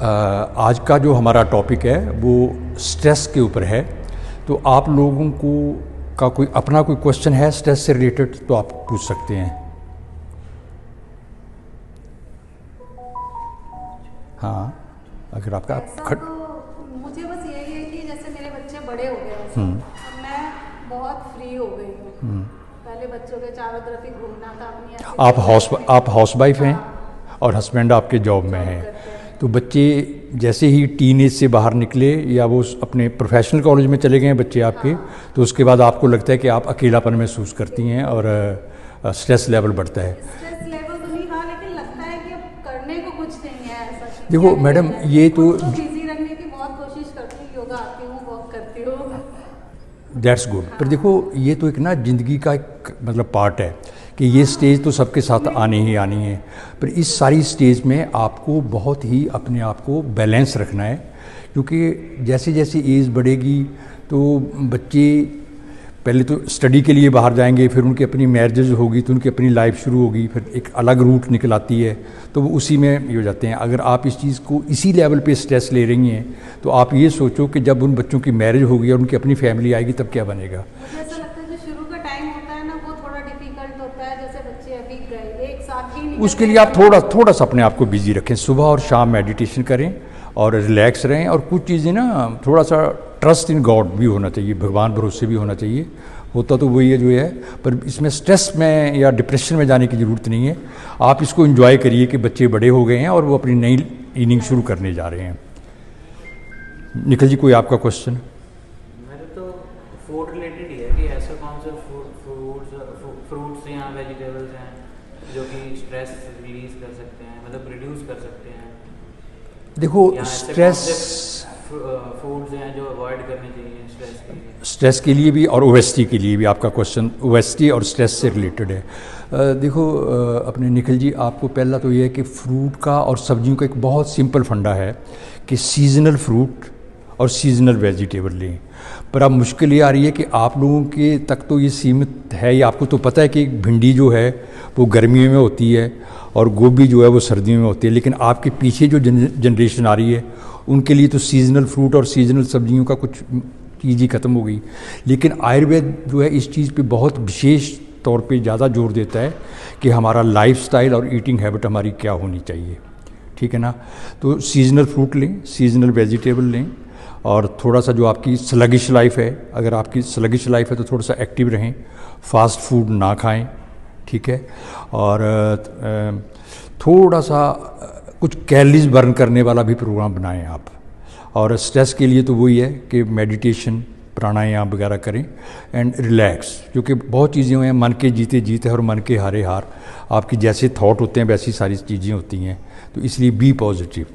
आज का जो हमारा टॉपिक है वो स्ट्रेस के ऊपर है। तो आप लोगों को का कोई अपना कोई क्वेश्चन है स्ट्रेस से रिलेटेड तो आप पूछ सकते हैं। हाँ, अगर आपका तो मुझे बस यही है कि जैसे मेरे बच्चे बड़े हो गए हैं, अब मैं बहुत फ्री हो गई हूँ। पहले बच्चों के चारों तरफ ही घूमना था अपनी ऐसे आप हाउस वाइफ हैं और हस्बैंड आपके जॉब में हैं, तो बच्चे जैसे ही टीन एज से बाहर निकले या वो अपने प्रोफेशनल कॉलेज में चले गए हैं बच्चे आपके, तो उसके बाद आपको लगता है कि आप अकेलापन महसूस करती हैं और स्ट्रेस लेवल बढ़ता है। स्ट्रेस लेवल तो नहीं था, लेकिन लगता है कि अब करने को कुछ नहीं है ऐसा। देखो मैडम, ये तो बिजी रखने की बहुत कोशिश करती हूँ, योगा आती हूँ, वॉक करती हूँ। That's good. पर देखो ये तो एक ना ज़िंदगी का एक मतलब पार्ट है कि ये स्टेज तो सबके साथ आनी ही आनी है, पर इस सारी स्टेज में आपको बहुत ही अपने आप को बैलेंस रखना है, क्योंकि जैसे जैसे एज बढ़ेगी तो बच्चे पहले तो स्टडी के लिए बाहर जाएंगे, फिर उनकी अपनी मैरिजेज होगी तो उनकी अपनी लाइफ शुरू होगी, फिर एक अलग रूट निकल आती है, तो वो उसी में ये हो जाते हैं। अगर आप इस चीज़ को इसी लेवल पे स्ट्रेस ले रही हैं तो आप ये सोचो कि जब उन बच्चों की मैरिज होगी और उनकी अपनी फैमिली आएगी तब क्या बनेगा। मुझे ऐसा लगता है जो शुरू का टाइम होता है ना, वो थोड़ा डिफिकल्ट होता है। जैसे बच्चे अभी गए एक साथ ही निकल उसके लिए आप थोड़ा सा अपने आप को बिजी रखें, सुबह और शाम मेडिटेशन करें और रिलैक्स रहें। और कुछ चीज़ें ना थोड़ा सा ट्रस्ट इन गॉड भी होना चाहिए, भगवान भरोसे भी होना चाहिए। होता तो वही है जो है, पर इसमें स्ट्रेस में या डिप्रेशन में जाने की ज़रूरत नहीं है। आप इसको एंजॉय करिए कि बच्चे बड़े हो गए हैं और वो अपनी नई इनिंग शुरू करने जा रहे हैं। निखिल जी, कोई आपका क्वेश्चन? मेरे तो फूड रिलेटेड ही है कि ऐसे कौन से फ्रूट्स या वेजिटेबल्स हैं जो कि स्ट्रेस रिलीज कर सकते हैं, मतलब रिड्यूस कर सकते हैं। देखो स्ट्रेस फूड्स हैं जो अवॉइड करने चाहिए स्ट्रेस के लिए भी और ओबेसिटी के लिए भी। आपका क्वेश्चन ओबेसिटी और स्ट्रेस से रिलेटेड है। देखो अपने निखिल जी, आपको पहला तो ये है कि फ्रूट का और सब्जियों का एक बहुत सिंपल फंडा है कि सीजनल फ्रूट और सीजनल वेजिटेबल लें। पर अब मुश्किल ये आ रही है कि आप लोगों के तक तो ये सीमित है, या आपको तो पता है कि भिंडी जो है वो गर्मियों में होती है और गोभी जो है वो सर्दियों में होती है, लेकिन आपके पीछे जो जनरेशन आ रही है उनके लिए तो सीजनल फ्रूट और सीजनल सब्जियों का कुछ चीज़ ही ख़त्म हो गई। लेकिन आयुर्वेद जो है इस चीज़ पे बहुत विशेष तौर पे ज़्यादा जोर देता है कि हमारा लाइफस्टाइल और ईटिंग हैबिट हमारी क्या होनी चाहिए, ठीक है ना। तो सीजनल फ्रूट लें, सीजनल वेजिटेबल लें, और थोड़ा सा जो आपकी स्लगिश लाइफ है, अगर आपकी स्लगिश लाइफ है तो थोड़ा सा एक्टिव रहें, फास्ट फूड ना खाएं, ठीक है। और थोड़ा सा कुछ कैलोरीज बर्न करने वाला भी प्रोग्राम बनाएं आप। और स्ट्रेस के लिए तो वही है कि मेडिटेशन, प्राणायाम वगैरह करें एंड रिलैक्स, क्योंकि बहुत चीज़ें हैं, मन के जीते जीत है और मन के हारे हार। आपकी जैसे थॉट होते हैं वैसी सारी चीज़ें होती हैं, तो इसलिए बी पॉजिटिव।